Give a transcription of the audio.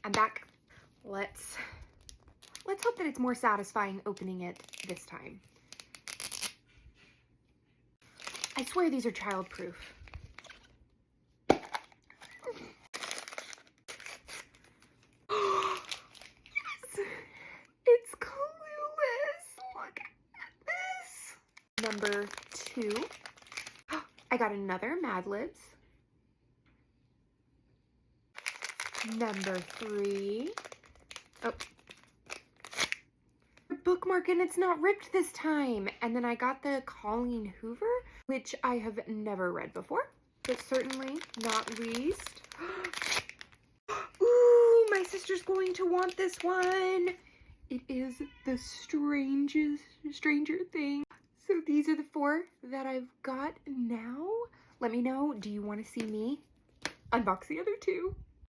I'm back. Let's hope that it's more satisfying opening it this time. I swear these are childproof. Yes! It's Clueless! Look at this! Number 2. I got another Mad Libs. Number 3. Oh. Bookmark, and it's not ripped this time. And then I got the Colleen Hoover, which I have never read before, but certainly not least. Ooh, my sister's going to want this one. It is the Stranger Things. So these are the 4 that I've got now. Let me know, do you want to see me unbox the other 2?